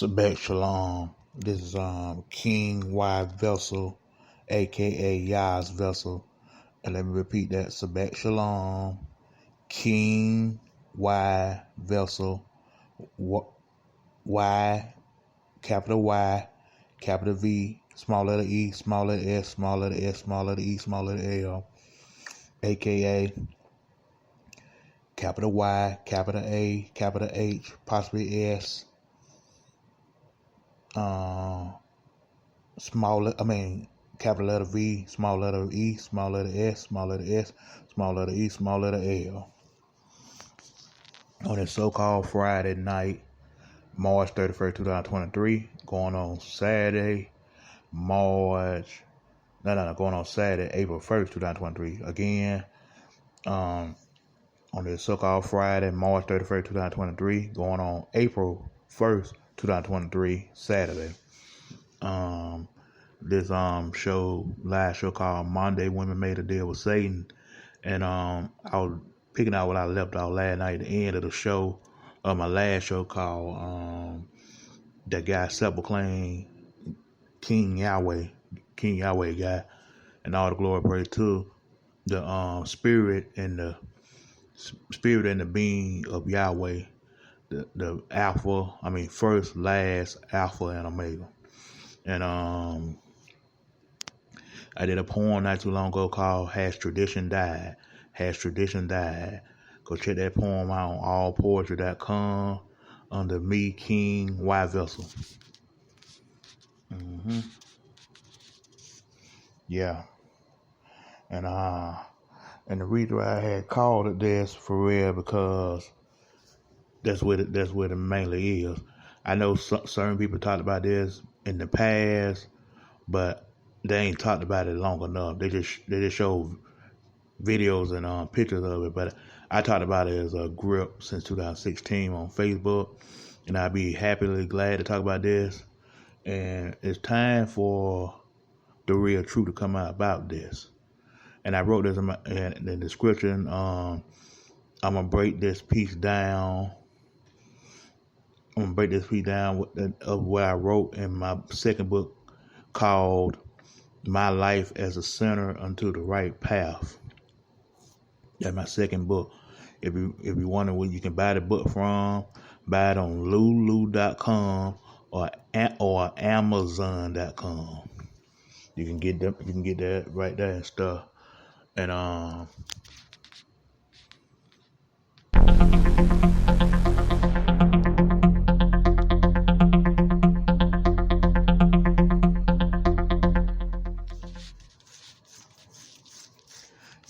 Sabek Shalom. This is King Y Vessel, aka YAH'S Vessel. And let me repeat that. Sabek Shalom, King Y Vessel, Y, capital Y, capital V, small letter E, small letter S, small letter S, small letter E, small letter L, aka capital Y, capital A, capital H, possibly S, capital letter V, small letter E, small letter S, small letter S, small letter E, small letter L. On this so-called Friday night, March 31st, 2023, going on Saturday, going on Saturday, April 1st, 2023. Again, on this so-called Friday, March 31st, 2023, going on April 1st, 2023, Saturday. This live show called Monday Women Made a Deal with Satan. And I was picking out what I left off last night at the end of the show, my last show called that guy self-proclaimed King Yahweh guy, and all the glory praise to the spirit and the being of Yahweh, the Alpha, first, last, Alpha and Omega. And I did a poem not too long ago called Has Tradition Died? Has Tradition Died? Go check that poem out on allpoetry.com under me, King Y Vessel. Yeah. And the reason why I had called it this for real, because that's what it mainly is. I know certain people talked about this in the past, but they ain't talked about it long enough. They just show videos and pictures of it. But I talked about it as a grip since 2016 on Facebook, and I'd be happily glad to talk about this. And it's time for the real truth to come out about this. And I wrote this in the description. I'm gonna break this piece down. Of what I wrote in my second book called My Life as a Sinner Unto the Right Path. That's my second book. If you wonder where you can buy the book from, buy it on lulu.com or amazon.com. You can get that right there and stuff. And I'm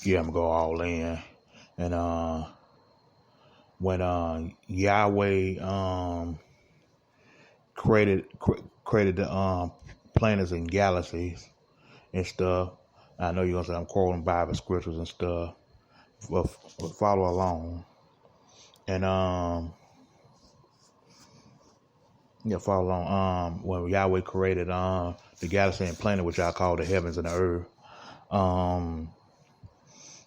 gonna go all in. And when Yahweh created the planets and galaxies and stuff, I know you're gonna say I'm quoting Bible scriptures and stuff, but follow along. And follow along. When Yahweh created the galaxy and planet, which I call the heavens and the earth,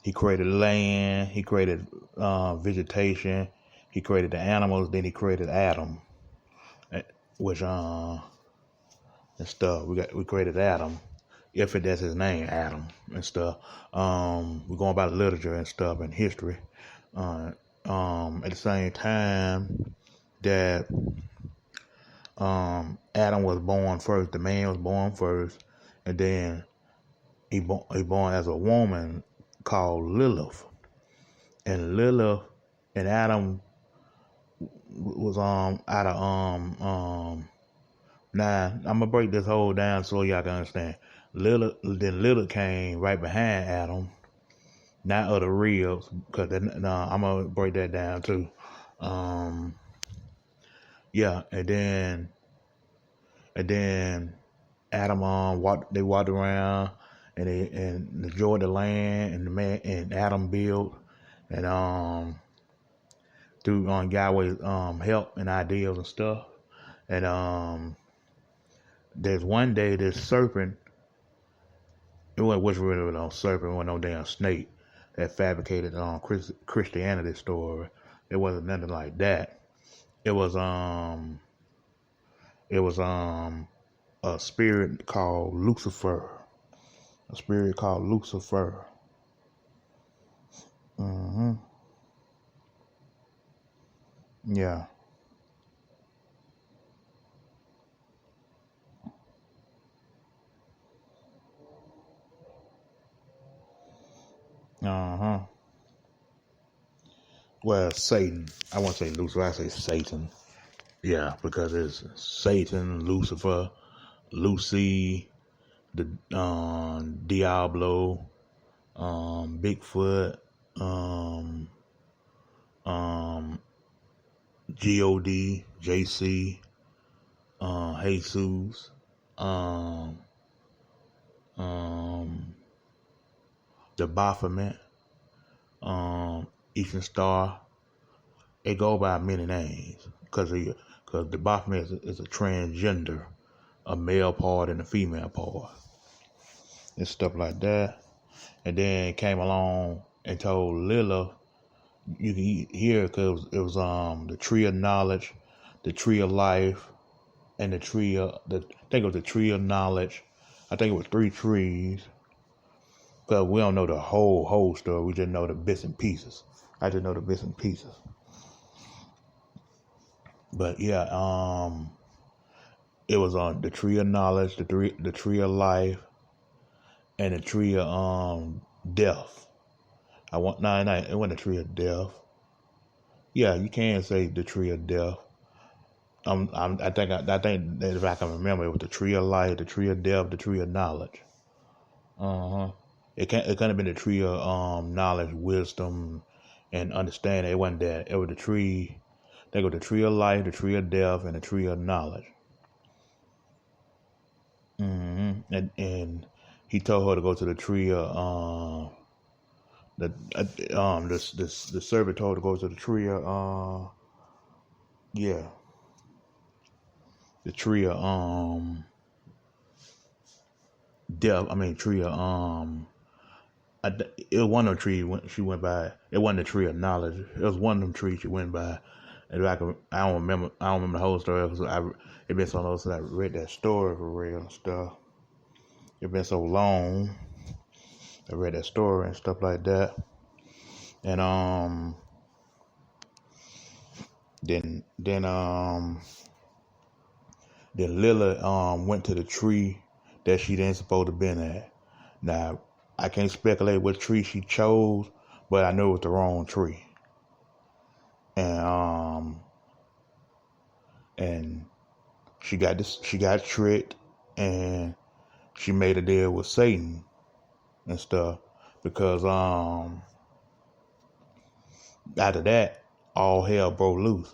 he created land, he created vegetation, he created the animals, then he created Adam, which and stuff. We created Adam, if that's his name, Adam and stuff. We're going by literature and stuff and history. At the same time that Adam was born first, the man was born first, and then he born as a woman called Lilith. And Lilith and Adam was out of now I'm gonna break this whole down so y'all can understand. Lilith came right behind Adam, not of the ribs, because I'm gonna break that down too. And then Adam walked around and enjoyed the land, and the man and Adam built, and through Yahweh's help and ideas and stuff. And there's one day this serpent, it wasn't really no serpent, it wasn't no damn snake that fabricated Christianity story. It wasn't nothing like that. It was It was a spirit called Lucifer. A spirit called Lucifer. Mm-hmm. Yeah. Uh-huh. Well, Satan. I won't say Lucifer, I say Satan. Yeah, because it's Satan, Lucifer, Lucy, the Diablo, Bigfoot, um, um, God, JC, Jesus, um, um, the Baphomet, Eastern Star. They go by many names because the Baphomet is a transgender, a male part and a female part, and stuff like that. And then came along and told Lilith, you can hear because it was the tree of knowledge, the tree of life, and the tree of I think it was the tree of knowledge. I think it was 3 trees. Because we don't know the whole story. We just know the bits and pieces. I just know the bits and pieces. But yeah, it was on the tree of knowledge, the tree of life, and the tree of death. It wasn't the tree of death. Yeah, you can say the tree of death. I think that if I can remember, it was the tree of life, the tree of death, the tree of knowledge. It could have been the tree of knowledge, wisdom, and understanding. It wasn't that. It was the tree. They go the tree of life, the tree of death, and the tree of knowledge. And he told her to go to the tree of the servant told her to go to the tree of the tree of death. I mean tree of it was one of the trees she went by. It wasn't the tree of knowledge. It was one of them trees she went by. And I don't remember the whole story because it been so long since I read that story for real and stuff. It been so long. I read that story and stuff like that. And then Lila went to the tree that she didn't supposed to been at. Now I can't speculate what tree she chose, but I know it was the wrong tree. And she got tricked, and she made a deal with Satan and stuff because after that all hell broke loose.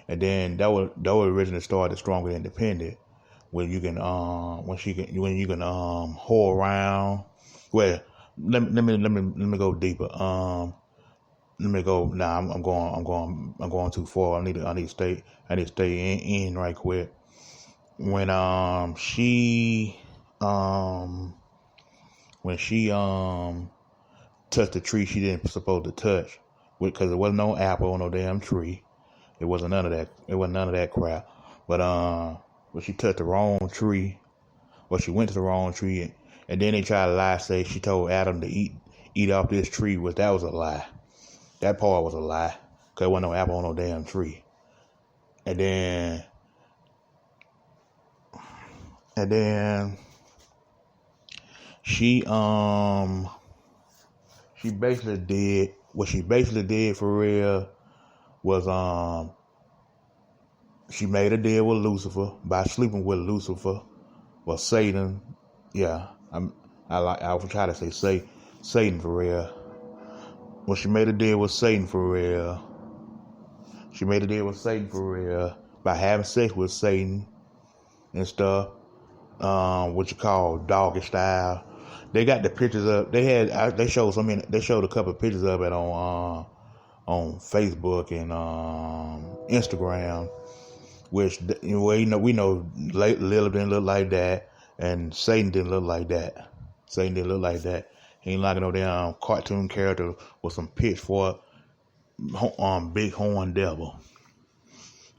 And then that was originally started Stronger Independent, when you can when you can whore around. Well, let me go deeper. Let me go. Nah, I'm going too far. I need to stay in right quick. When she touched the tree she didn't supposed to touch, because there wasn't no apple on no damn tree. It wasn't none of that. It wasn't none of that crap. But when she touched the wrong tree, or she went to the wrong tree, and then they tried to lie, say she told Adam to eat off this tree, which that was a lie. That part was a lie, because there wasn't no apple on no damn tree. And then she basically did what she basically did for real was she made a deal with Lucifer by sleeping with Lucifer or Satan. Yeah, I was trying to say Satan for real. Well, she made a deal with Satan for real. She made a deal with Satan for real by having sex with Satan and stuff. What you call doggy style. They got the pictures up. They showed a couple of pictures of it on Facebook and Instagram. Which we know Lilith didn't look like that, and Satan didn't look like that. He ain't like no damn cartoon character with some pitchfork, big horn devil.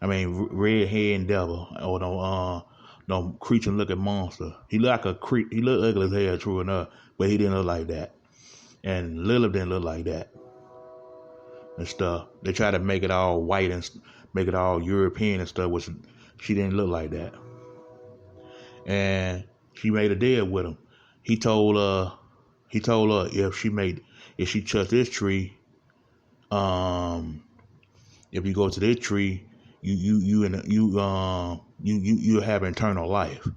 I mean, red head devil or no creature looking monster. He looked like a creep. He looked ugly as hell, true enough, but he didn't look like that. And Lilith didn't look like that and stuff. They try to make it all white and make it all European and stuff, which she didn't look like that. And she made a deal with him. He told her if she touched this tree, if you go to this tree, you have eternal life.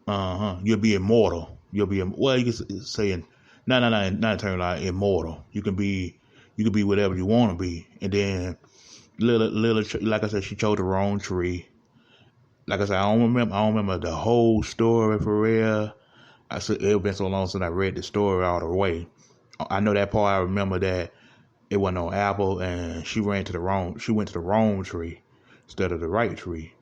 You'll be immortal. You can say not eternal life, immortal. You can be whatever you want to be. And then little, like I said, she chose the wrong tree. Like I said, I don't remember the whole story for real. I said it's been so long since I read the story all the way. I know that part. I remember that it wasn't no apple, and she went to the wrong tree instead of the right tree.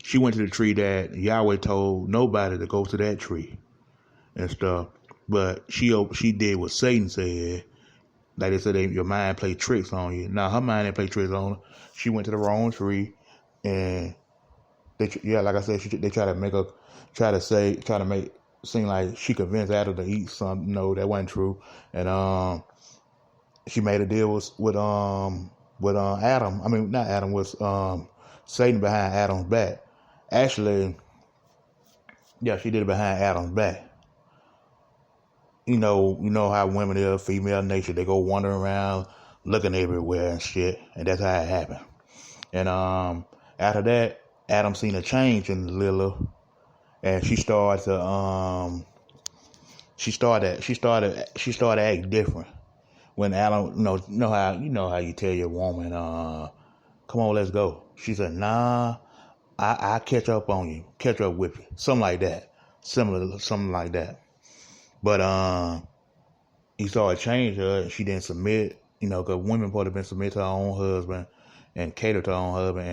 She went to the tree that Yahweh told nobody to go to that tree and stuff. But she did what Satan said. Like they said, your mind play tricks on you. Now her mind didn't play tricks on her. She went to the wrong tree, and like I said, they try to make seem like she convinced Adam to eat something. No, that wasn't true. And she made a deal with Adam. I mean, not Adam, was Satan behind Adam's back. Actually, yeah, she did it behind Adam's back. You know how women are, female nature. They go wandering around, looking everywhere and shit, and that's how it happened. And after that, Adam seen a change in Lilith, and she started to act different. When Adam, know how you tell your woman, come on, let's go. She said, nah, I catch up on you, catch up with you, something like that, something like that. But he started changing her, and she didn't submit, because women supposed to been submit to her own husband and cater to her own husband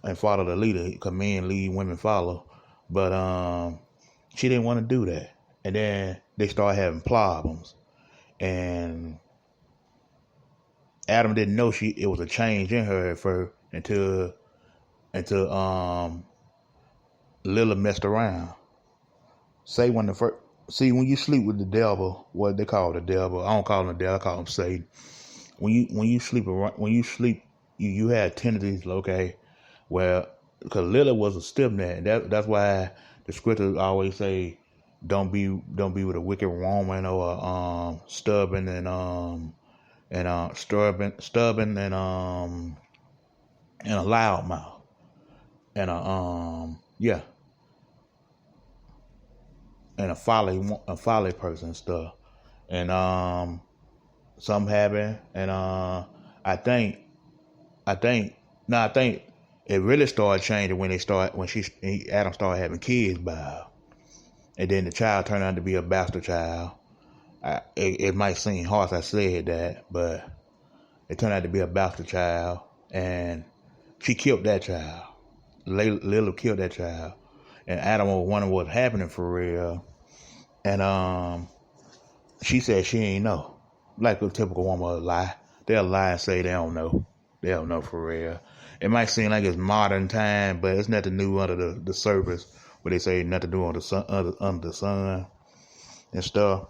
and follow the leader, because men lead, women follow. But she didn't want to do that, and then they started having problems. And Adam didn't know it was a change in her at first until Lilith messed around. When you sleep with the devil, what they call the devil, I don't call him the devil, I call him Satan. When you sleep, you have tendencies, okay, because Lilith was a stiff-neck. That's why the scriptures always say, don't be with a wicked woman or stubborn and a loud mouth and and a folly person and stuff. And something happened, and I think it really started changing when Adam started having kids by her. And then the child turned out to be a bastard child. It might seem harsh I said that, but it turned out to be a bastard child, and she killed that child. Lilith killed that child, and Adam was wondering what's happening for real. And she said she ain't know, like a typical woman will lie. They'll lie and say they don't know. They don't know for real. It might seem like it's modern time, but it's nothing new under the surface. Where they say nothing to do under the sun and stuff.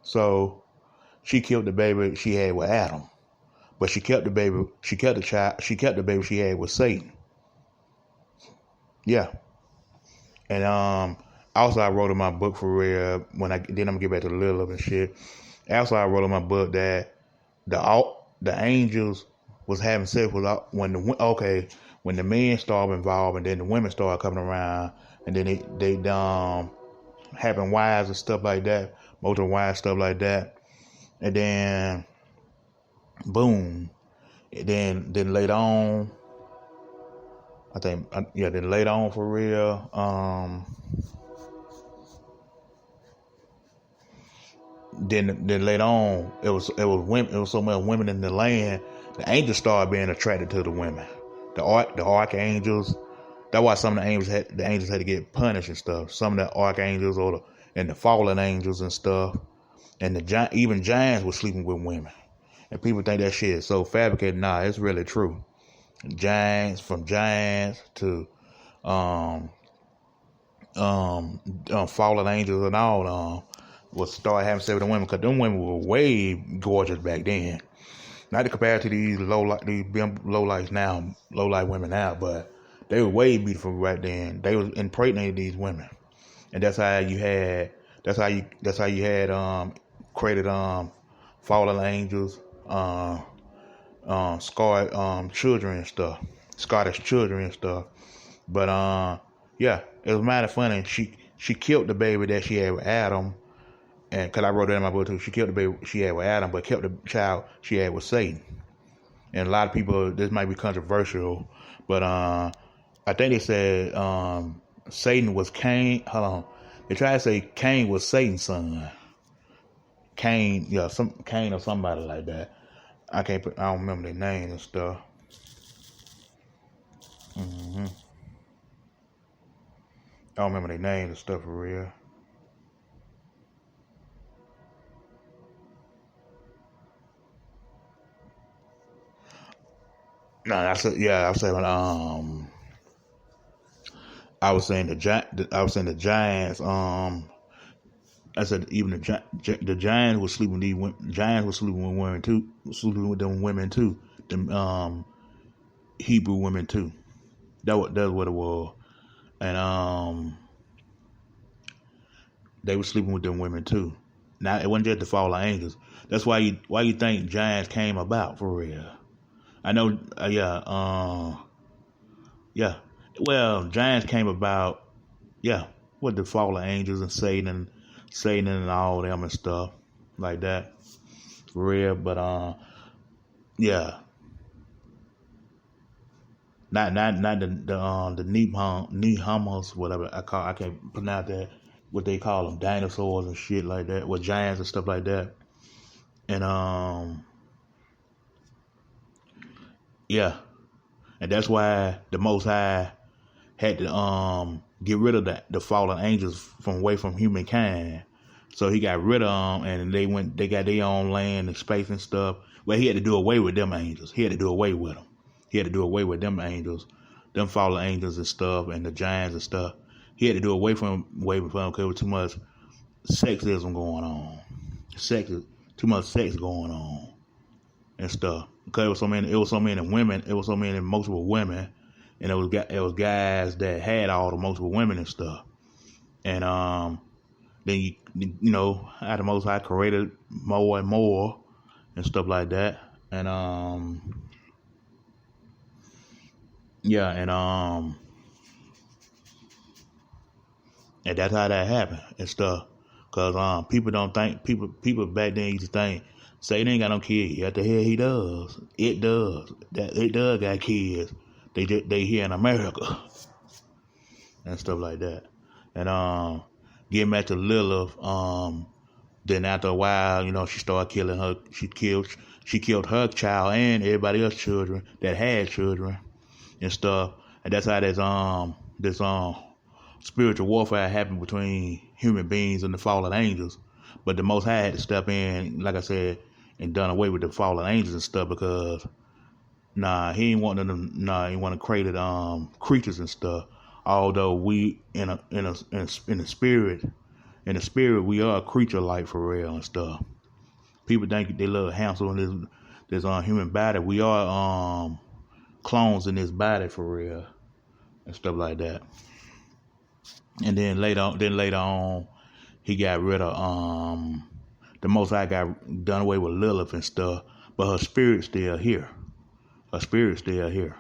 So she killed the baby she had with Adam, but she kept the baby she had with Satan. Yeah. And also I wrote in my book for real, then I'm gonna get back to the Lilith and shit. Also I wrote in my book that the angels was having sex when the men started involved, and then the women started coming around, and then they having wives and stuff like that, multiple wives, stuff like that, and then boom, and then later on, then later on for real, then later on, it was women, it was so many women in the land, the angels started being attracted to the women. The archangels. That's why some of the angels had to get punished and stuff. Some of the archangels and the fallen angels and stuff, and even giants were sleeping with women. And people think that shit is so fabricated. Nah, it's really true. Giants, from giants to um, fallen angels and all, will start having sex with the women, because them women were way gorgeous back then. Not to compare to these low life now, low life women now, but they were way beautiful right then. They was impregnating these women, and that's how you had created fallen angels, scarred children and stuff, Scottish children and stuff. But yeah, it was mighty funny. She killed the baby that she had with Adam, and because I wrote that in my book too, she killed the baby she had with Adam, but kept the child she had with Satan. And a lot of people, this might be controversial, but I think they said Satan was Cain. Hold on, they tried to say Cain was Satan's son. Cain, yeah, some Cain or somebody like that. I don't remember their name and stuff. I don't remember their names and stuff for real. No, I said I was saying the Giants. I said even the Giants were sleeping with these women. Giants were sleeping with women too. Sleeping with them women too. Them Hebrew women too. That's what it was. And they were sleeping with them women too. Now it wasn't just the fallen angels. That's why you think Giants came about for real. I know. Yeah. Well, Giants came about. Yeah, with the fallen angels and Satan and all them and stuff like that. For real, but yeah. Not the Nehamers, whatever I can't pronounce that. What they call them, dinosaurs and shit like that, with giants and stuff like that. And yeah, and that's why the Most High had to get rid of the fallen angels from away from humankind. So he got rid of them, and they got their own land and space and stuff. Well, he had to do away with them angels. He had to do away with them. He had to do away with them angels, them fallen angels and stuff, and the giants and stuff. He had to do away from them because there was too much sexism going on. Too much sex going on and stuff. Because it was so many women, it was so many multiple women, and it was guys that had all the multiple women and stuff. And then you know, how the Most High created more and more and stuff like that. And yeah, and that's how that happened and stuff. Cause people don't think people back then used to think Satan ain't got no kids. What the hell he does? It does. It does got kids. They here in America and stuff like that. And getting back to Lilith, then after a while, you know, she started killing her. She killed her child and everybody else's children that had children and stuff. And that's how this spiritual warfare happened between human beings and the fallen angels. But the Most High had to step in, like I said, and done away with the fallen angels and stuff, because he ain't wanting them. He want to create creatures and stuff. Although we in the spirit, we are a creature like for real and stuff. People think they love Hansel and this human body. We are clones in this body for real and stuff like that. And then later on, he got rid of the Most High got done away with Lilith and stuff, but her spirit's still here. Her spirit's still here.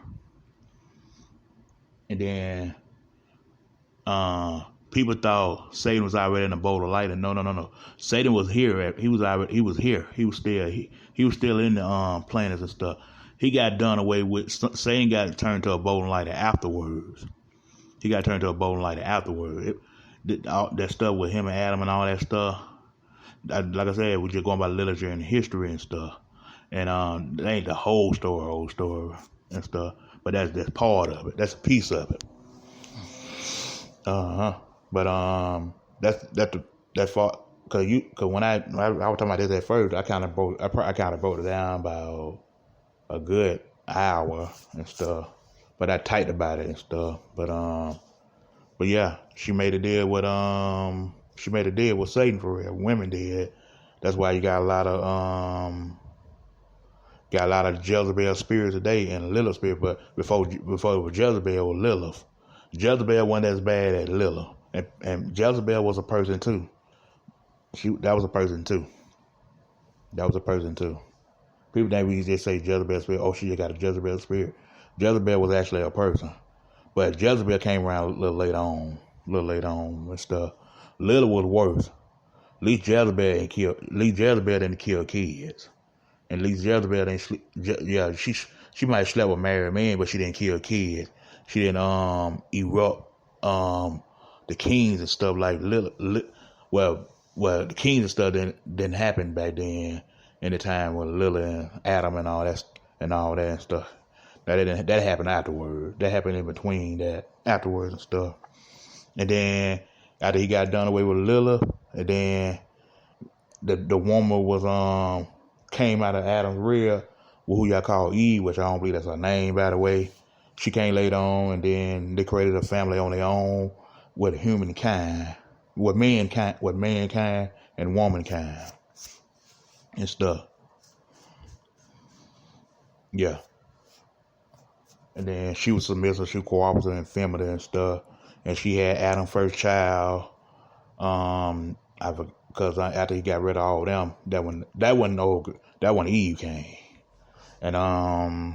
And then people thought Satan was already in a bowl of light, and no. Satan was here. He was here. He was still in the planets and stuff. He got done away with. Satan got turned to a bowl of light afterwards. That stuff with him and Adam and all that stuff. Like I said, we're just going by literature and history and stuff. And that ain't the whole story and stuff. But that's part of it. That's a piece of it. But that's cause when I was talking about this at first, I kind of broke it down about a good hour and stuff, but I typed about it and stuff. But yeah, she made a deal with Satan for real. Women did. That's why you got a lot of Jezebel spirits today and Lilith spirit. But before it was Jezebel, it was Lilith. Jezebel wasn't as bad as Lilith, and Jezebel was a person too. That was a person too. People think we just say Jezebel spirit. Oh, she got a Jezebel spirit. Jezebel was actually a person, but Jezebel came around a little later on and stuff. Lilith was worse. At least Jezebel didn't kill kids. And at least Jezebel didn't sleep. Yeah, she might have slept with married men, but she didn't kill kids. She didn't erupt the kings and stuff like well the kings and stuff didn't happen back then in the time with Lilith and Adam and all that and stuff. That happened afterwards. That happened in between that afterwards and stuff. And then after he got done away with Lilith, and then the woman was came out of Adam's rear, who y'all call Eve, which I don't believe that's her name, by the way. She came later on, and then they created a family on their own with humankind, with mankind and womankind and stuff. Yeah. And then she was submissive, she was cooperative and feminine and stuff. And she had Adam's first child. Because after he got rid of all of them, that when Eve came. And I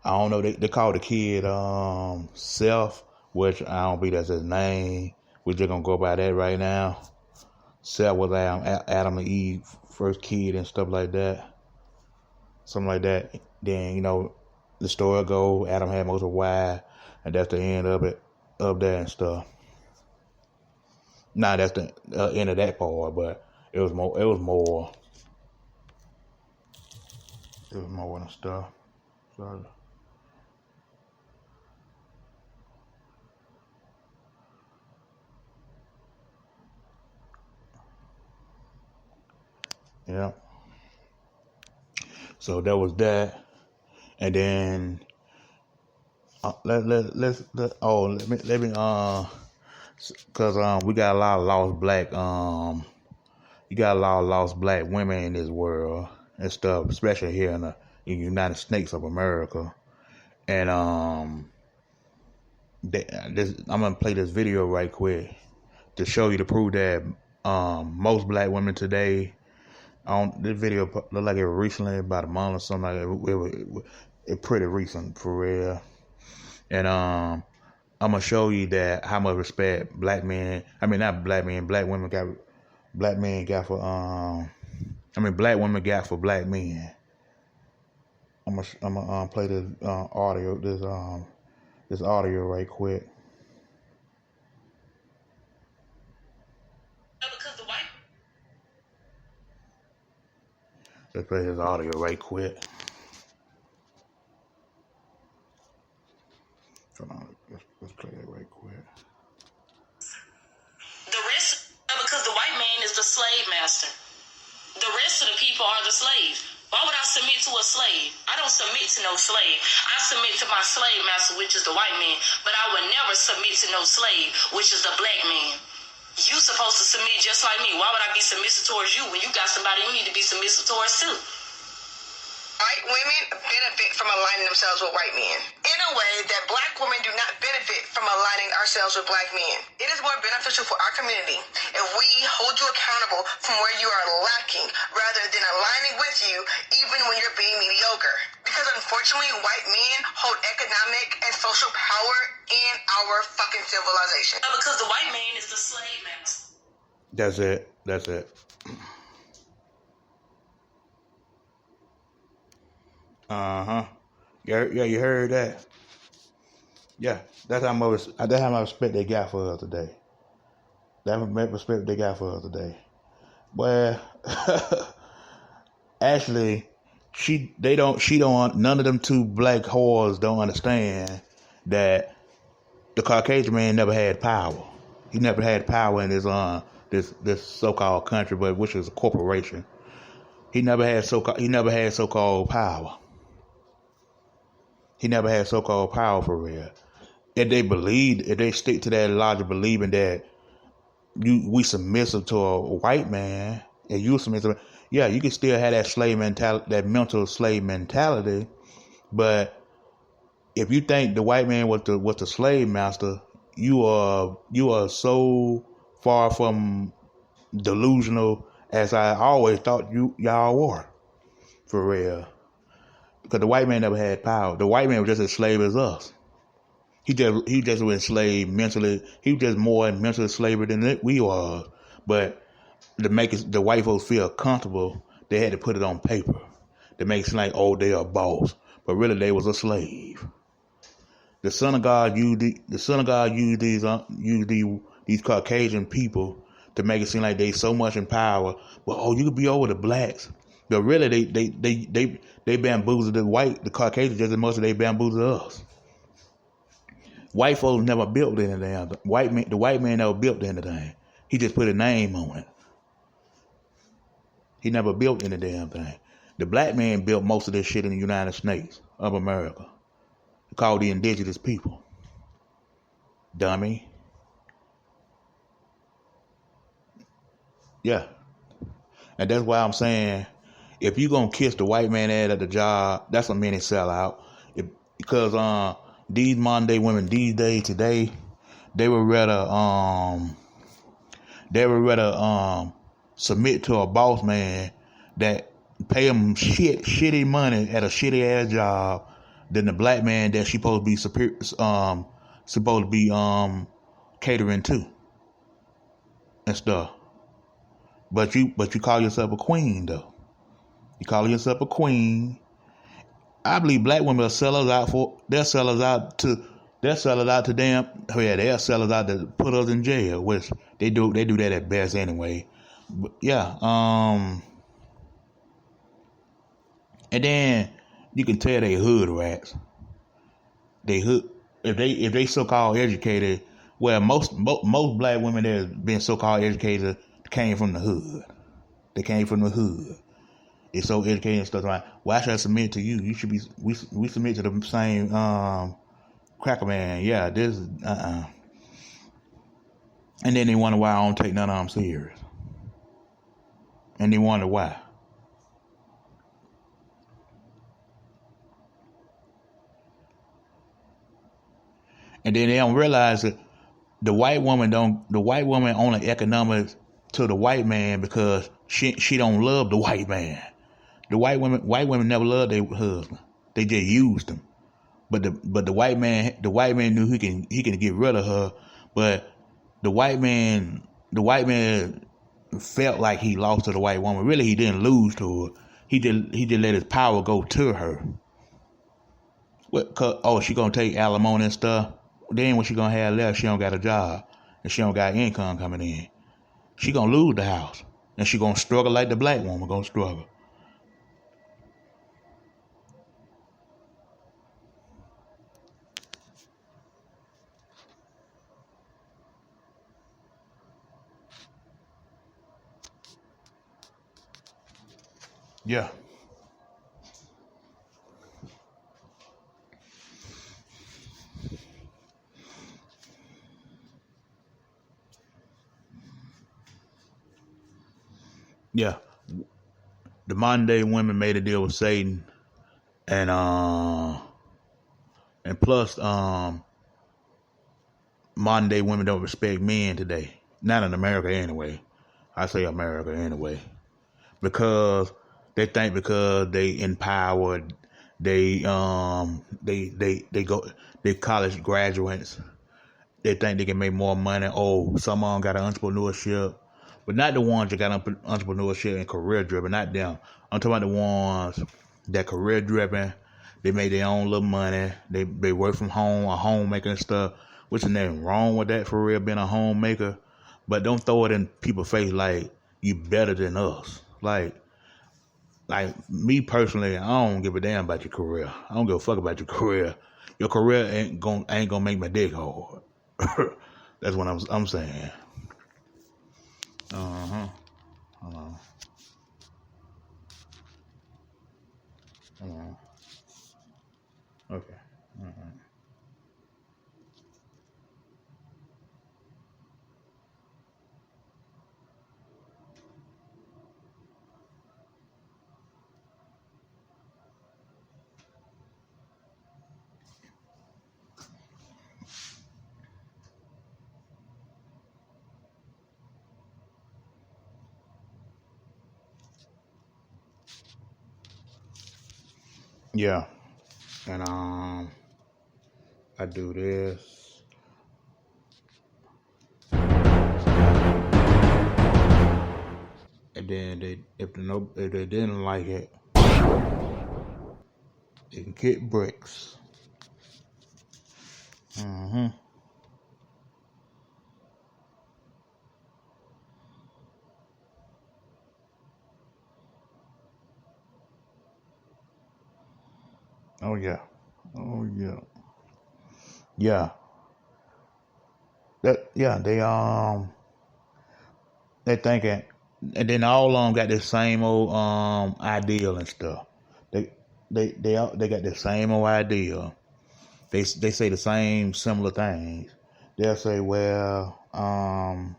don't know, they call the kid Seth, which I don't believe that's his name. We're just gonna go by that right now. Seth was Adam and Eve first kid and stuff like that. Something like that. Then, the story goes, Adam had most of wives, and that's the end of that and stuff. Nah, that's the end of that part, but it was more and stuff. So, yeah. So that was that, and then let me because we got a lot of lost black you got a lot of lost black women in this world and stuff, especially here in the United States of America. And I'm gonna play this video right quick to show you, to prove that most black women today. This video looked like it was recently, about a month or something like that. It's pretty recent for real. And I'm gonna show you that how much respect black women got black men got for black women got for black men. I'm gonna play this audio right quick. Let's play this audio right quick. Hold on, let's play that right quick. The rest, because the white man is the slave master. The rest of the people are the slaves. Why would I submit to a slave? I don't submit to no slave. I submit to my slave master, which is the white man. But I would never submit to no slave, which is the black man. You supposed to submit just like me. Why would I be submissive towards you when you got somebody you need to be submissive towards too? White women benefit from aligning themselves with white men in a way that black women do not benefit from aligning ourselves with black men. It is more beneficial for our community if we hold you accountable from where you are lacking rather than aligning with you even when you're being mediocre. Because unfortunately, white men hold economic and social power in our fucking civilization. Because the white man is the slave master. That's it. Yeah, you heard that. Yeah, that's how much respect they got for us today. That's how much respect they got for us today. Well, actually, none of them two black whores don't understand that the Caucasian man never had power. He never had power in his this so-called country, but which is a corporation. He never had so-called power. He never had so-called power for real. If they stick to that logic, believing that we submissive to a white man, and you submissive, yeah, you can still have that slave mentality, that mental slave mentality. But if you think the white man was the slave master, you are so far from delusional as I always thought y'all were, for real. Because the white man never had power. The white man was just as slave as us. He just was enslaved mentally. He was just more mentally slavery than we were. But to make the white folks feel comfortable, they had to put it on paper to make it seem like, oh, they are a boss, but really they was a slave. The Son of God used these Caucasian people to make it seem like they so much in power. But oh, you could be over the blacks. But really, they bamboozled the Caucasians just as much as they bamboozled us. White folks never built anything. The white man never built anything. He just put a name on it. He never built any damn thing. The black man built most of this shit in the United States of America. Called the indigenous people. Dummy. Yeah. And that's why I'm saying, if you gonna kiss the white man at the job, that's a mini sellout. Because these modern day women these days today, they would rather submit to a boss man that pay them shitty money at a shitty ass job than the black man that she supposed to be catering to and stuff. But you call yourself a queen though. You call yourself a queen. I believe black women will sell us out they'll sell us out to put us in jail, which they do that at best anyway. But yeah, and then you can tell they hood rats. If they so-called educated, well, most black women that have been so-called educated came from the hood. They came from the hood. They're so educated and stuff like, why should I submit to you? You should be. We submit to the same cracker man. Yeah, this. And then they wonder why I don't take none of them serious. And they wonder why. And then they don't realize that the white woman only economics to the white man because she don't love the white man. The white women never loved their husband. They just used them. But the white man knew he can get rid of her. But the white man felt like he lost to the white woman. Really, he didn't lose to her. He just let his power go to her. She gonna take alimony and stuff. Then what she gonna have left? She don't got a job and she don't got income coming in. She gonna lose the house and she gonna struggle like the black woman gonna struggle. Yeah. Yeah. The modern day women made a deal with Satan and plus modern day women don't respect men today. Not in America anyway. I say America anyway. Because they think because they empowered, they college graduates, they think they can make more money. Oh, some of them got an entrepreneurship, but not the ones that got entrepreneurship and career driven. Not them. I'm talking about the ones that career driven. They made their own little money. They work from home, a homemaker and stuff. Which is nothing wrong with that for real, being a homemaker. But don't throw it in people's face like you better than us. Like me personally, I don't give a damn about your career. I don't give a fuck about your career. your career ain't gonna make my dick hard. That's what I'm saying. Uh-huh. Hold on. Hold on. Okay. Uh-huh. Yeah. And I do this. And then if they didn't like it, they can kick bricks. Mm-hmm. Oh yeah. Oh yeah. Yeah. They thinking, and then all of them got the same old ideal and stuff. They they got the same old ideal. They say the same similar things. They'll say, well, I'm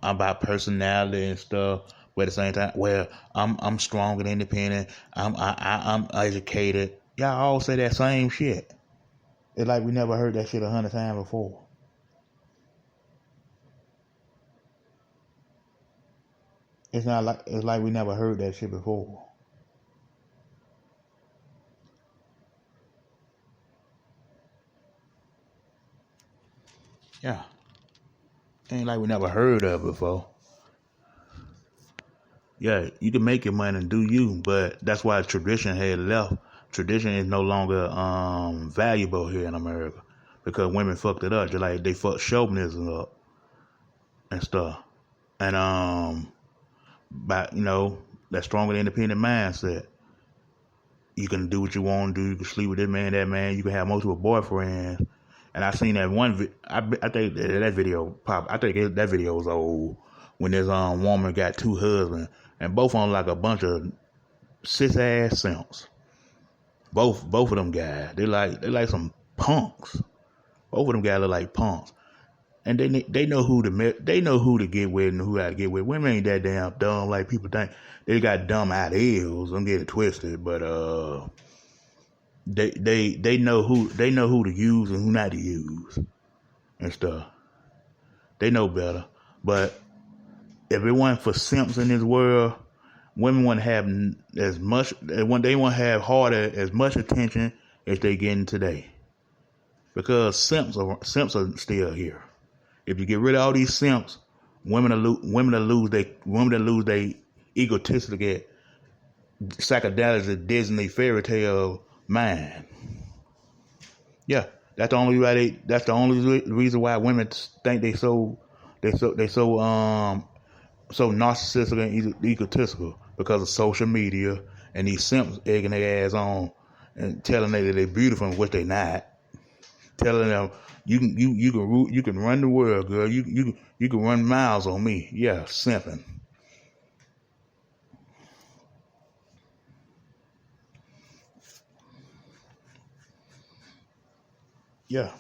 about personality and stuff. But at the same time, well, I'm strong and independent. I'm educated. Y'all all say that same shit. It's like we never heard that shit 100 times before. It's like we never heard that shit before. Yeah, ain't like we never heard of it before. Yeah, you can make your money and do you, but that's why tradition had left. Tradition is no longer valuable here in America because women fucked it up, just like they fucked chauvinism up and stuff. And by that stronger independent mindset, you can do what you want to do. You can sleep with this man, that man. You can have multiple boyfriends. And I seen that one. I think that video pop. I think that video was old when this woman got two husbands and both on like a bunch of cis ass simps. Both of them guys. They like some punks. Both of them guys look like punks. And they know who to get with and who not to get with. Women ain't that damn dumb like people think. They got dumb ideals. Don't get it twisted, but they know who to use and who not to use and stuff. They know better. But if it wasn't for simps in this world, women wouldn't have as much. They won't have harder as much attention as they getting today. Because simps are still here. If you get rid of all these simps, women will lose their egotistic psychedelic Disney fairy tale mind. Yeah, that's the only reason why women think they so narcissistic and egotistical because of social media and these simps egging their ass on and telling them that they're beautiful, which they not. Telling them you can run the world, girl. You can run miles on me. Yeah, simping. Yeah.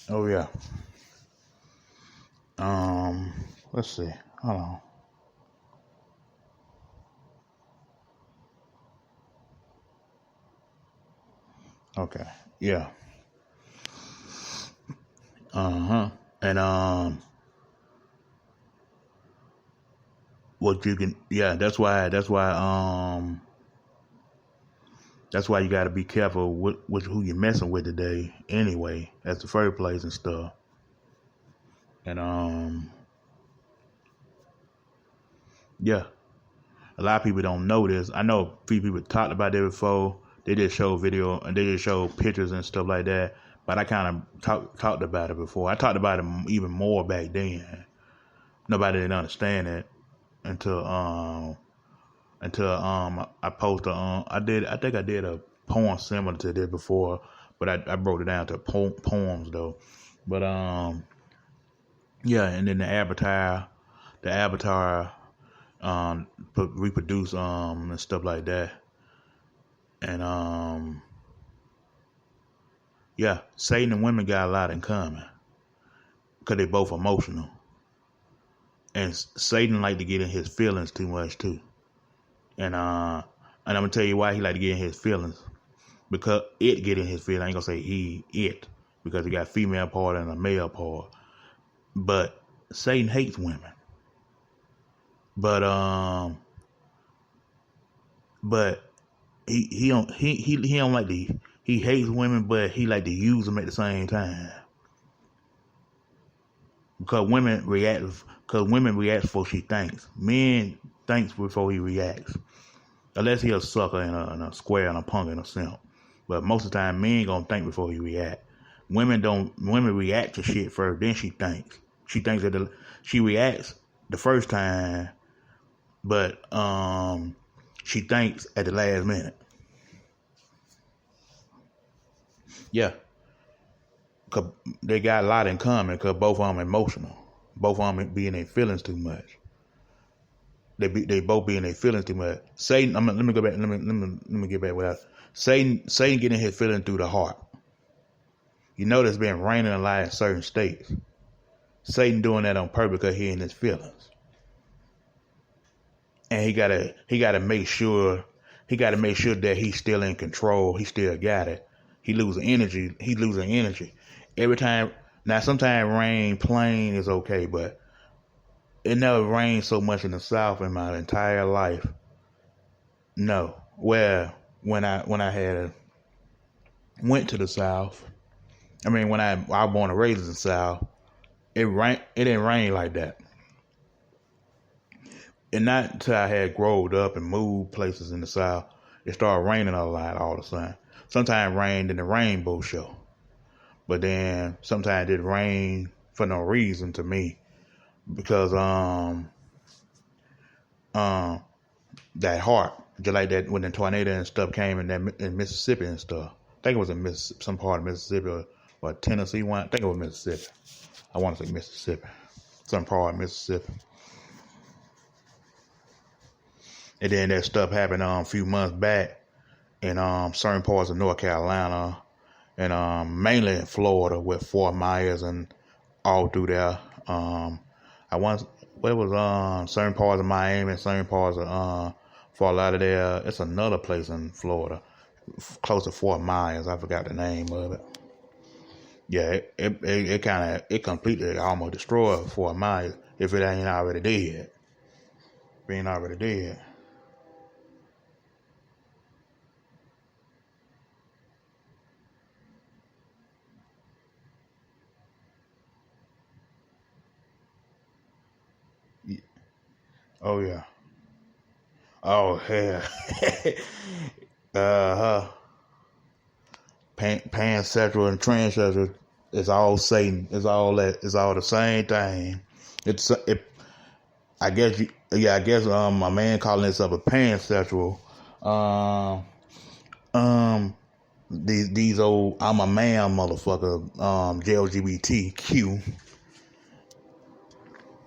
Oh yeah. Let's see. Hold on. Okay. Yeah. Uh-huh. And what you can that's why you gotta be careful with who you're messing with today anyway. That's the first place and stuff. And yeah. A lot of people don't know this. I know a few people talked about it before. They just show video and they just show pictures and stuff like that. But I kind of talked about it before. I talked about it even more back then. Nobody didn't understand it until I posted. I think I did a poem similar to this before, but I broke it down to poems though. But yeah, and then the avatar reproduce and stuff like that. And yeah, Satan and women got a lot in common because they both emotional. And Satan like to get in his feelings too much too. And I'm gonna tell you why he like to get in his feelings. Because it get in his feelings. I ain't gonna say it. Because he got a female part and a male part. But Satan hates women. But he don't like to. He hates women, but he like to use them at the same time. Because women react before she thinks. Men thinks before he reacts. Unless he a sucker and a square and a punk and a simp. But most of the time, men gonna think before he react. Women react to shit first, then she thinks. She thinks that she reacts the first time, but she thinks at the last minute. Yeah. Cause they got a lot in common because both of them emotional. Both of them be in their feelings too much. They both be in their feelings too much. Satan, let me go back. Let me get back with that. Satan getting his feeling through the heart. You know there's been raining a lot in certain states. Satan doing that on purpose because he in his feelings. And he gotta make sure that he's still in control. He still got it. He losing energy. Every time. Now sometimes rain plain is okay, but it never rained so much in the South in my entire life. No. Where when I had went to the South, I mean when I was born and raised in the South, it didn't rain like that. And not until I had growed up and moved places in the South, it started raining a lot all the time. Sometimes it rained in the rainbow show. But then sometimes it rained for no reason to me. Because that heart, just like that when the tornado and stuff came in Mississippi and stuff. I think it was in some part of Mississippi or Tennessee one. I think it was Mississippi. I want to say Mississippi. Some part of Mississippi. And then that stuff happened a few months back in certain parts of North Carolina and mainly in Florida with Fort Myers and all through there. Certain parts of Miami, certain parts of Fort Lauderdale. It's another place in Florida, close to Fort Myers. I forgot the name of it. Yeah, it completely almost destroyed Fort Myers if it ain't already dead. Being already dead. Oh yeah. Oh hell. Pansexual and transsexual is all Satan. It's all the same thing. I guess a man calling himself a pansexual. These old I'm a man motherfucker. LGBTQ.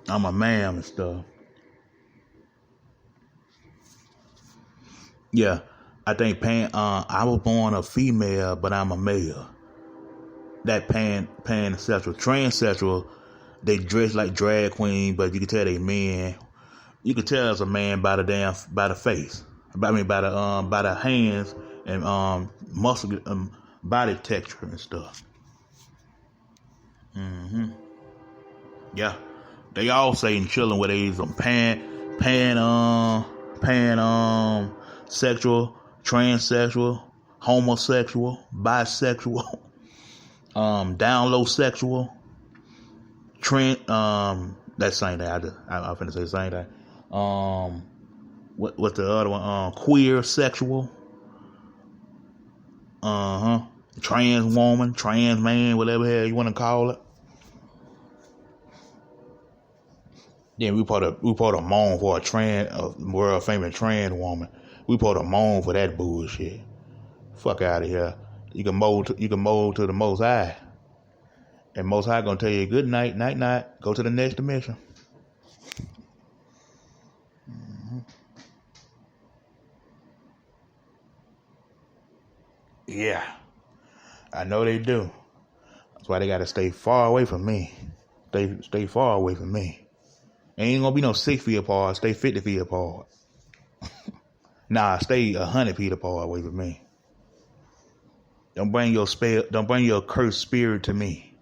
I'm a man and stuff. Yeah, I think I was born a female, but I'm a male. That pansexual, transsexual, they dress like drag queen, but you can tell they men. You can tell it's a man by the face. By the hands and muscle, body texture and stuff. Yeah, they all saying chilling with these sexual, transsexual, homosexual, bisexual, down low sexual, that same thing. I'm finna say the same thing. what's the other one? Queer sexual. Trans woman, trans man, whatever the hell you want to call it. Then we put a moan for a world famous trans woman. We put a moan for that bullshit. Fuck out of here. You can mold to the Most High, and Most High gonna tell you good night, night, night. Go to the next dimension. Yeah, I know they do. That's why they gotta stay far away from me. Stay far away from me. Ain't gonna be no 6 feet apart. Stay 50 feet apart. Nah, stay 100 feet apart away from me. Don't bring your spell. Don't bring your cursed spirit to me.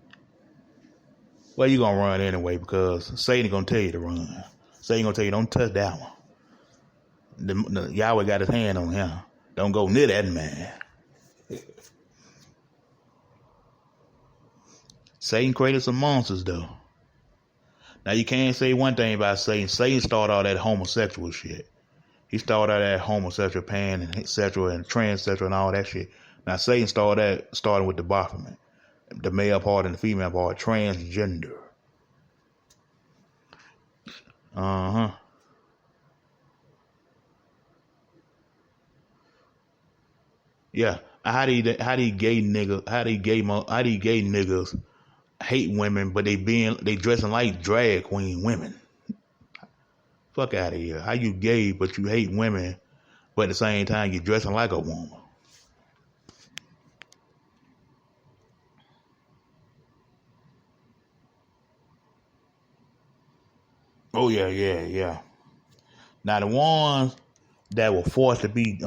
Well, you gonna run anyway because Satan gonna tell you to run. Satan gonna tell you don't touch that one. The Yahweh got his hand on him. Don't go near that man. Satan created some monsters though. Now you can't say one thing about Satan. Satan started all that homosexual shit. He started all that homosexual, pan and sexual and transsexual and all that shit. Now Satan started with the Baphomet, the male part and the female part, transgender. Yeah. How do you gay niggas hate women, but they dressing like drag queen women? Fuck out of here. How you gay but you hate women, but at the same time you dressing like a woman? Oh yeah. Now the ones that were forced to be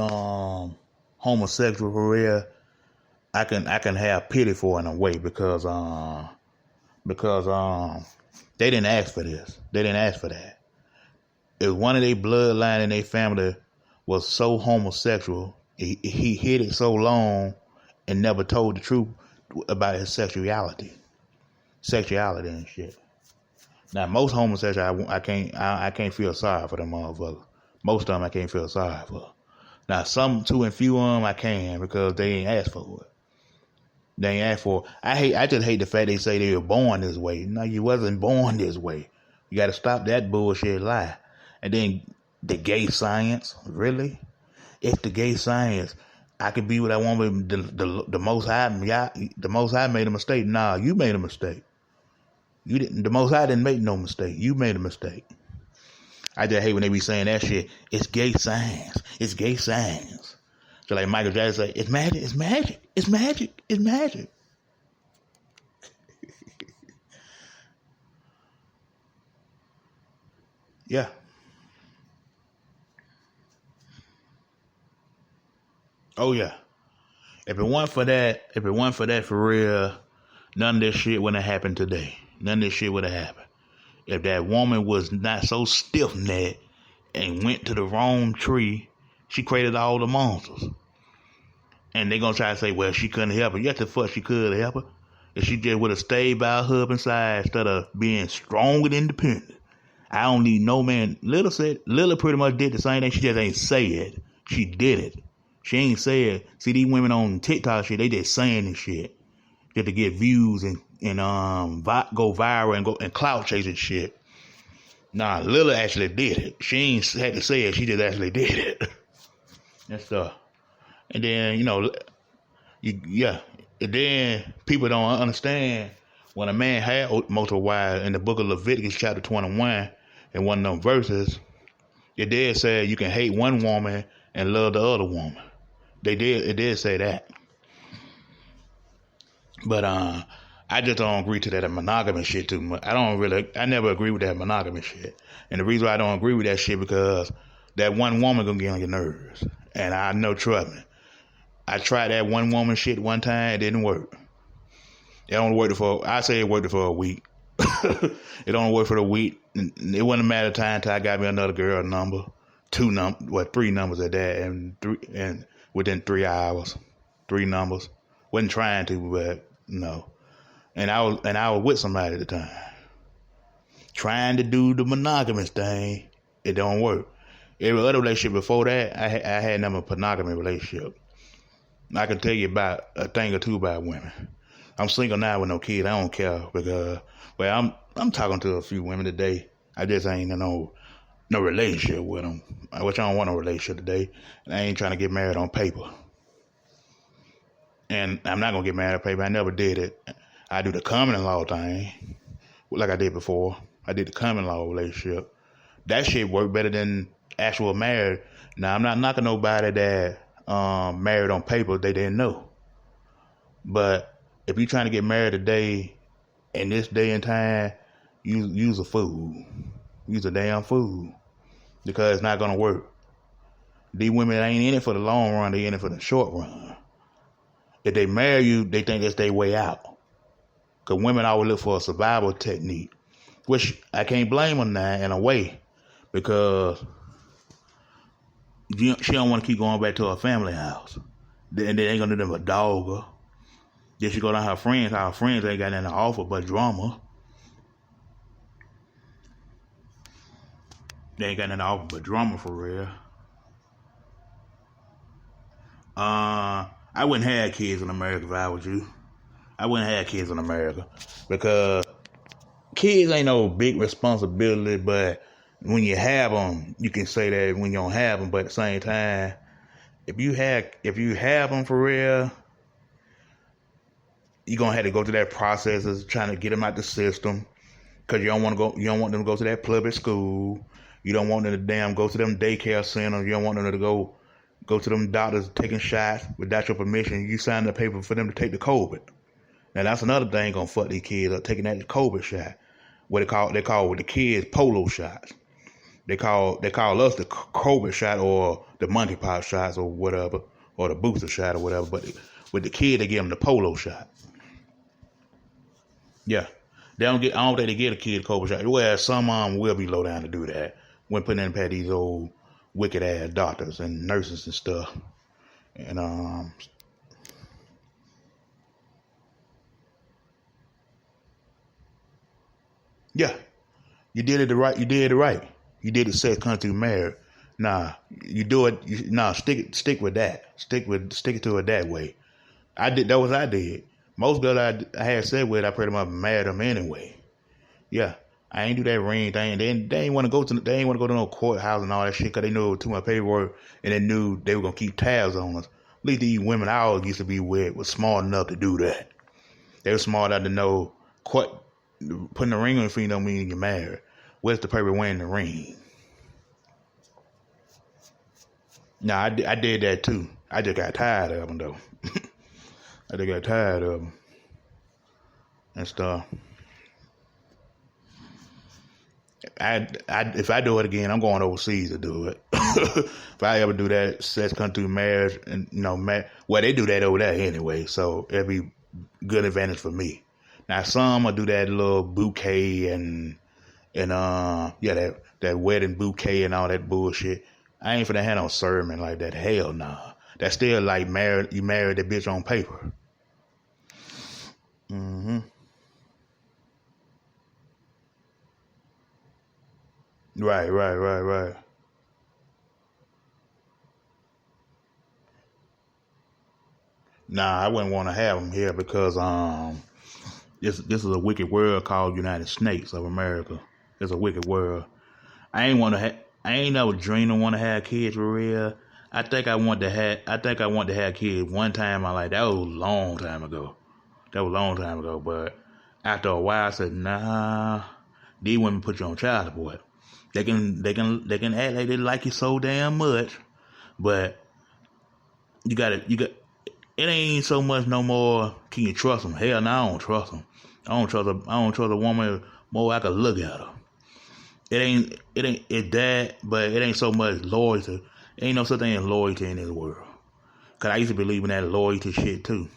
homosexual for real, I can have pity for in a way because they didn't ask for this. They didn't ask for that. If one of their bloodline in their family was so homosexual, he hid it so long and never told the truth about his sexuality and shit. Now most homosexuals, I can't feel sorry for them motherfuckers. Most of them I can't feel sorry for. Now some too and few of them I can because they ain't asked for it. They ain't asked for it. I just hate the fact they say they were born this way. No, you wasn't born this way. You got to stop that bullshit lie. And then the gay science, really? It's the gay science. I can be what I want with the Most High. The Most High made a mistake. Nah, you made a mistake. You didn't. The Most High didn't make no mistake. You made a mistake. I just hate when they be saying that shit. It's gay science. It's gay science. So like Michael Jackson say, it's magic. It's magic. It's magic. It's magic. Yeah. Oh yeah. If it weren't for that for real, none of this shit wouldn't have happened today. None of this shit would have happened. If that woman was not so stiff-necked and went to the wrong tree, she created all the monsters. And they gonna try to say, well, she couldn't help her. Yes, the fuck she could help her. If she just would have stayed by her husband's side instead of being strong and independent. I don't need no man. Lila pretty much did the same thing. She just ain't say it. She did it. She ain't said. See, these women on TikTok shit, they just saying this shit just to get views and go viral and clout chasing shit. Nah, Lila actually did it. She ain't had to say it. She just actually did it. That stuff. And then And then people don't understand when a man had multiple wives in the book of Leviticus chapter 21 and one of them verses. It did say you can hate one woman and love the other woman. It did say that. But I just don't agree to that monogamous shit too much. I never agree with that monogamous shit. And the reason why I don't agree with that shit because that one woman gonna get on your nerves. And I know, trust me. I tried that one woman shit one time, it didn't work. It only worked for a week. It only worked for a week. It wasn't a matter of time until I got me another girl number. 3 numbers at that, and within 3 hours, 3 numbers. Wasn't trying to, but no. And I was with somebody at the time. Trying to do the monogamous thing, it don't work. Every other relationship before that, I had never a monogamy relationship. I can tell you about a thing or two about women. I'm single now with no kid. I don't care because, well, I'm talking to a few women today. I just ain't in no relationship with them. Which I don't want no relationship today. And I ain't trying to get married on paper. And I'm not gonna get married on paper. I never did it. I do the common law thing, like I did before. I did the common law relationship. That shit worked better than actual marriage. Now I'm not knocking nobody that married on paper they didn't know. But if you're trying to get married today, in this day and time, use a fool. Use a damn fool. Because it's not gonna work. These women ain't in it for the long run, they in it for the short run. If they marry you, they think that's their way out. Because women always look for a survival technique. Which I can't blame them now in a way. Because she don't want to keep going back to her family house. And they ain't going to do them a dog her. Then she go to her friends. Her friends ain't got nothing to offer but drama. They ain't got nothing to offer but drama for real. I wouldn't have kids in America if I was you. I wouldn't have kids in America. Because kids ain't no big responsibility, but when you have them, you can say that when you don't have them, but at the same time, if you have them for real, you're gonna have to go through that process of trying to get them out the system, because you don't want them to go to that public school. You don't want them to damn go to them daycare centers. You don't want them to go to them doctors taking shots without your permission. You sign the paper for them to take the COVID. Now that's another thing gonna fuck these kids up, taking that COVID shot. What they call with the kids polo shots. They call us the COVID shot or the monkeypox shots or whatever, or the booster shot or whatever. But with the kid, they give them the polo shot. Yeah, I don't think they get a kid COVID shot. Well, some mom will be low down to do that when putting in past these old wicked ass doctors and nurses and stuff. And yeah, you did it right. You did it right. You did it sex country married. Nah, you do it. Stick with that. Stick it to it that way. I did. That was I did. Most girls I had sex with, I pretty much married them anyway. Yeah, I ain't do that ring thing. They ain't want to go to no courthouse and all that shit because they knew it was too much paperwork and they knew they were gonna keep tabs on us. At least these women I always used to be with was smart enough to do that. They were smart enough to know putting a ring on your finger don't mean you're married. Where's the paper wearing the ring? Nah, I did that too. I just got tired of them though. I just got tired of them and stuff. If I do it again, I'm going overseas to do it. If I ever do that, sex country marriage, and well, they do that over there anyway, so it'll be good advantage for me. Now some will do that little bouquet and that wedding bouquet and all that bullshit. I ain't finna have no sermon like that. Hell nah. That's still like you married that bitch on paper. Mm-hmm. Right. Nah, I wouldn't want to have them here because this is a wicked world called United States of America. It's a wicked world. I ain't never dreamed of want to have kids for real. I think I want to have kids one time in my life. That was a long time ago. But after a while, I said, nah. These women put you on child support. They can act like they like you so damn much, but it ain't so much no more. Can you trust them? Hell no, I don't trust them. I don't trust a woman more. I can look at her. It's that, but it ain't so much loyalty. Ain't no such thing as loyalty in this world. Cause I used to believe in that loyalty shit too.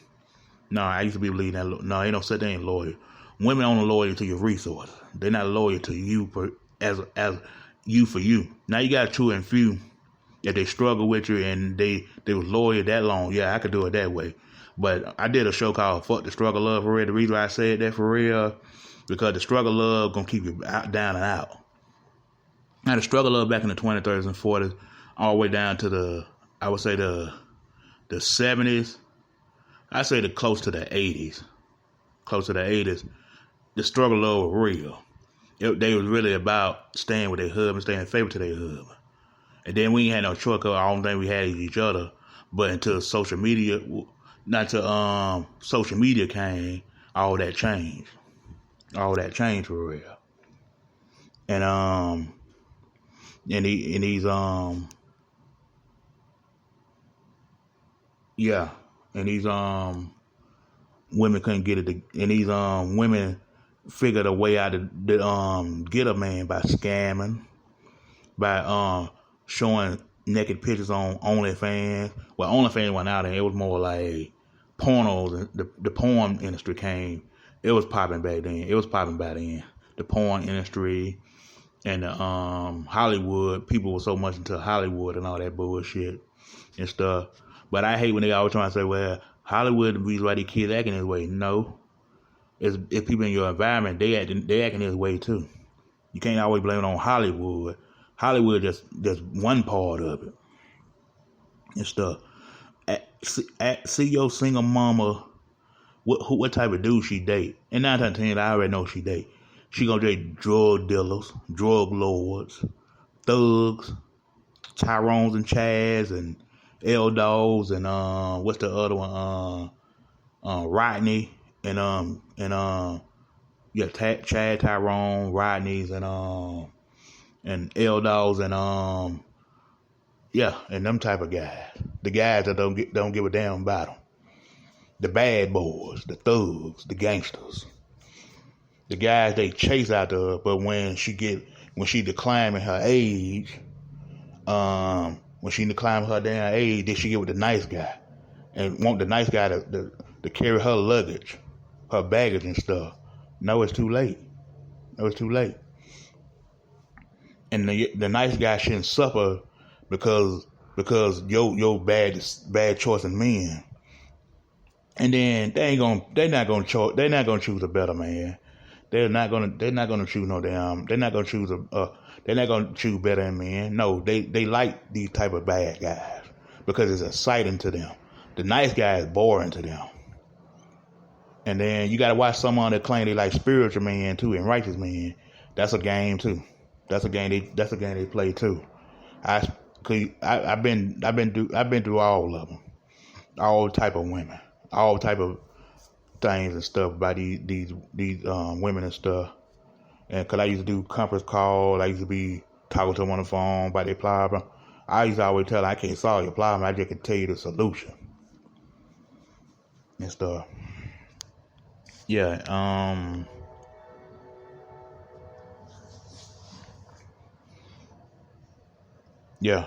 No, I used to be believing that. No, ain't no such thing as loyalty. Women only loyal to your resources. They're not loyal to you as you for you. Now you got two and few. If they struggle with you and they was loyal that long, yeah, I could do it that way. But I did a show called "Fuck the Struggle Love" for real. The reason why I said that for real, because the struggle love gonna keep you down and out. Now the struggle of back in the 20s, 30s, and 40s, all the way down to I would say the 70s. I say close to the 80s. Close to the 80s, the struggle of was real. They was really about staying with their husband, staying faithful to their husband. And then we ain't had no choice because the only thing we had is each other. But until social media, not till social media came, all that changed. All that changed for real. And these yeah, and these women couldn't get it, and these women figured a way out to get a man by scamming, by showing naked pictures on OnlyFans. Well, OnlyFans went out and it was more like pornos, and the porn industry came. It was popping back then. It was popping back then. The porn industry and the Hollywood, people were so much into Hollywood and all that bullshit and stuff. But I hate when they always trying to say, well, Hollywood the reason why these kids acting this way. No. If people in your environment, they acting this way too. You can't always blame it on Hollywood. Hollywood just one part of it and stuff. See your single mama, what type of dude she date. And 9 times out of 10, I already know she date. She gonna date drug dealers, drug lords, thugs, Tyrones and Chads and L Dogs and what's the other one? Rodney and Chad, Tyrone, Rodney's and L Dogs and and them type of guys. The guys that don't give a damn about them. The bad boys, the thugs, the gangsters. The guys they chase after her, but when she decline in her age, then she get with the nice guy and want the nice guy to carry her luggage, her baggage and stuff. No, it's too late. And the nice guy shouldn't suffer because your bad choice in men. And then they're not gonna choose a better man. They're not gonna choose no damn. They're not gonna choose better than men. No, they like these type of bad guys because it's exciting to them. The nice guy is boring to them. And then you gotta watch someone that claim they like spiritual men too and righteous men. That's a game too. That's a game they play too. I've been through all of them, all type of women, all type of things and stuff about these women and stuff. And cause I used to do conference calls, I used to be talking to them on the phone about their problem. I used to always tell them, I can't solve your problem, I just can tell you the solution and stuff. Yeah, yeah.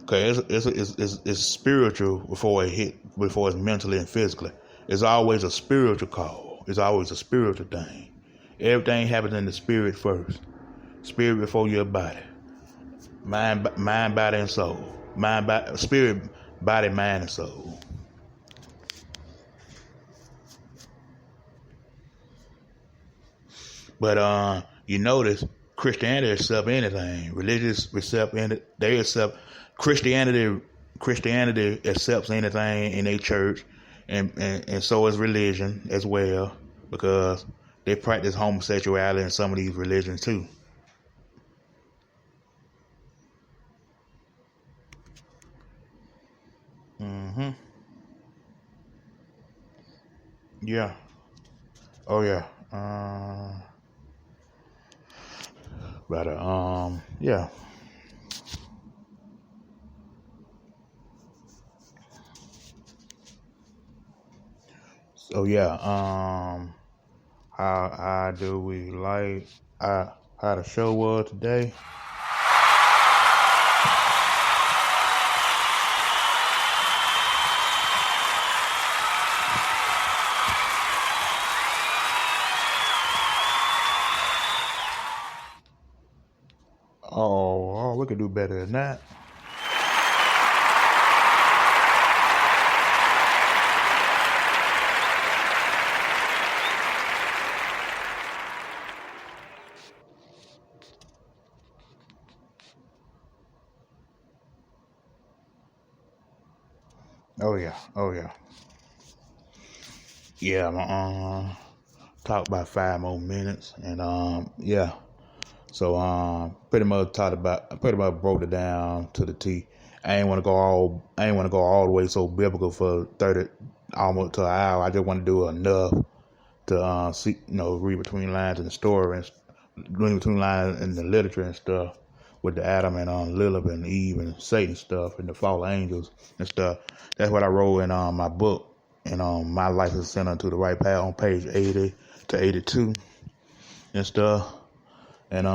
Cause it's spiritual before it's mentally and physically. It's always a spiritual call. It's always a spiritual thing. Everything happens in the spirit first. Spirit before your body. Mind, body, and soul. Spirit, body, mind, and soul. But you notice Christianity accept anything. Religious accept anything. They accept Christianity accepts anything in their church, and so is religion as well, because they practice homosexuality in some of these religions too. Yeah. Oh yeah. Yeah. So yeah, how do we like how the show was today? Oh, we could do better than that. Oh yeah. Oh yeah. Yeah. Talk about 5 more minutes, and yeah. So pretty much broke it down to the T. I ain't want to go all the way so biblical for 30 almost to an hour. I just want to do enough to see, read between lines in the story and read between lines in the literature and stuff with the Adam and Lilith and Eve and Satan stuff and the fallen angels and stuff. That's what I wrote in my book, and My Life is Sent Unto the Right Path on page 80 to 82 and stuff. And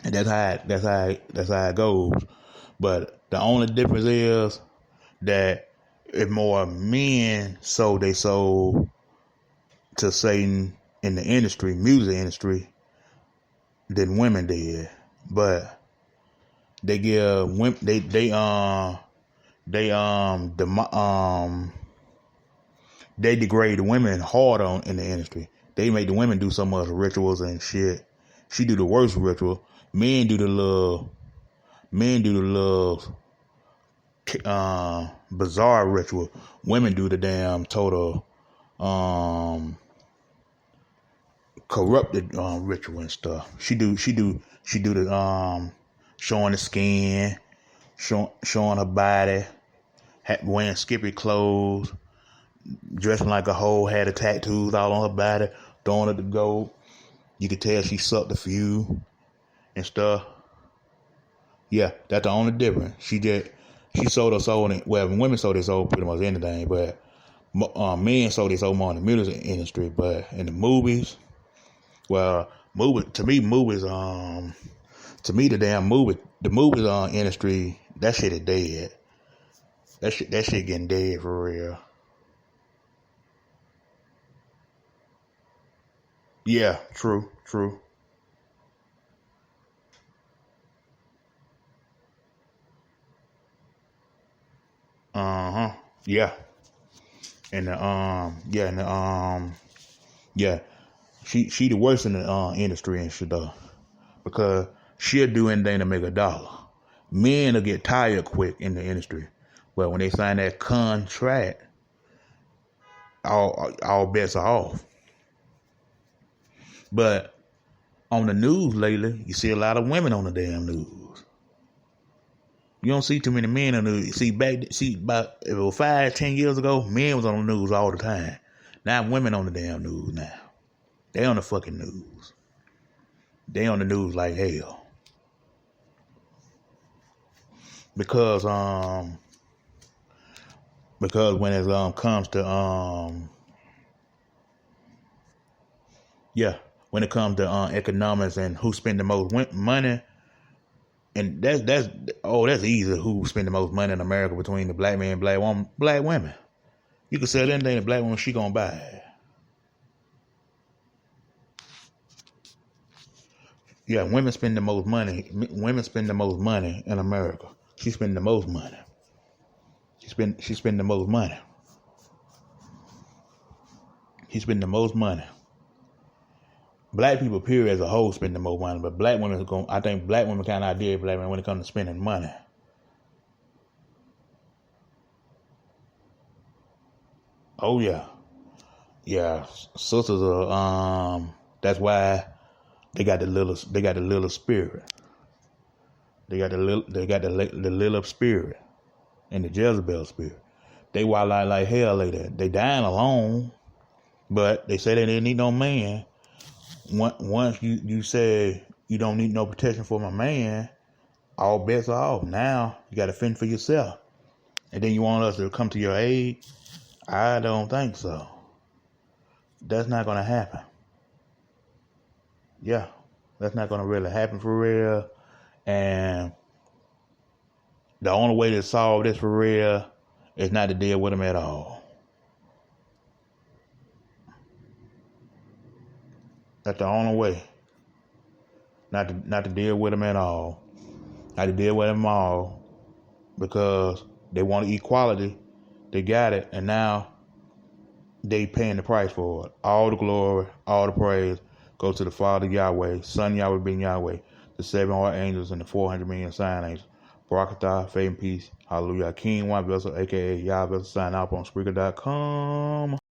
that's how it goes. But the only difference is that if more men sold their soul to Satan in the industry, music industry, than women did. But they give women they degrade the women hard on in the industry. They make the women do so much rituals and shit. She do the worst ritual. Men do the little bizarre ritual. Women do the damn total corrupted ritual and stuff. She do the showing the skin, showing her body, wearing skimpy clothes, dressing like a hoe, had the tattoos all on her body, throwing her the gold. You could tell she sucked a few and stuff. Yeah, that's the only difference. She sold her soul. Women sold their soul pretty much anything, but men sold their soul more in the music industry. But in the movies, the movies industry, that shit is dead. That shit getting dead for real. Yeah, true. Yeah. And she the worst in the industry and shit though, because she'll do anything to make $1. Men will get tired quick in the industry, but when they sign that contract, all bets are off. But on the news lately, you see a lot of women on the damn news. You don't see too many men on the news. About if it was 5-10 years ago, men was on the news all the time. Now women on the damn news now. They on the fucking news. They on the news like hell. Because when it comes to economics and who spend the most money, and that's easy. Who spend the most money in America between the black man and black women? You can sell anything the black woman, she gonna buy. Yeah, women spend the most money. Women spend the most money in America. She spend the most money. She spend the most money. He spend the most money. Black people, period, as a whole, spend the most money, but black women I think black women kind of idea black women when it comes to spending money. Oh yeah, sisters are that's why they got the little spirit. They got the little spirit and the Jezebel spirit. They wild out like hell like that. They dying alone, but they say they didn't need no man. Once you say you don't need no protection for my man, all bets are off. Now you got to fend for yourself, and then you want us to come to your aid. I don't think so. That's not gonna happen. Yeah, that's not gonna really happen for real. And the only way to solve this for real is not to deal with them at all. That's the only way. Not to deal with them at all. Not to deal with them all, because they want equality. They got it, and now they paying the price for it. All the glory, all the praise go to the Father Yahweh, Son Yahweh being Yahweh, the 7 archangels and the 400 million sign angels. Barakatah, faith and peace. Hallelujah. King One Vessel, aka YAH'S Vessel, sign out on Spreaker.com.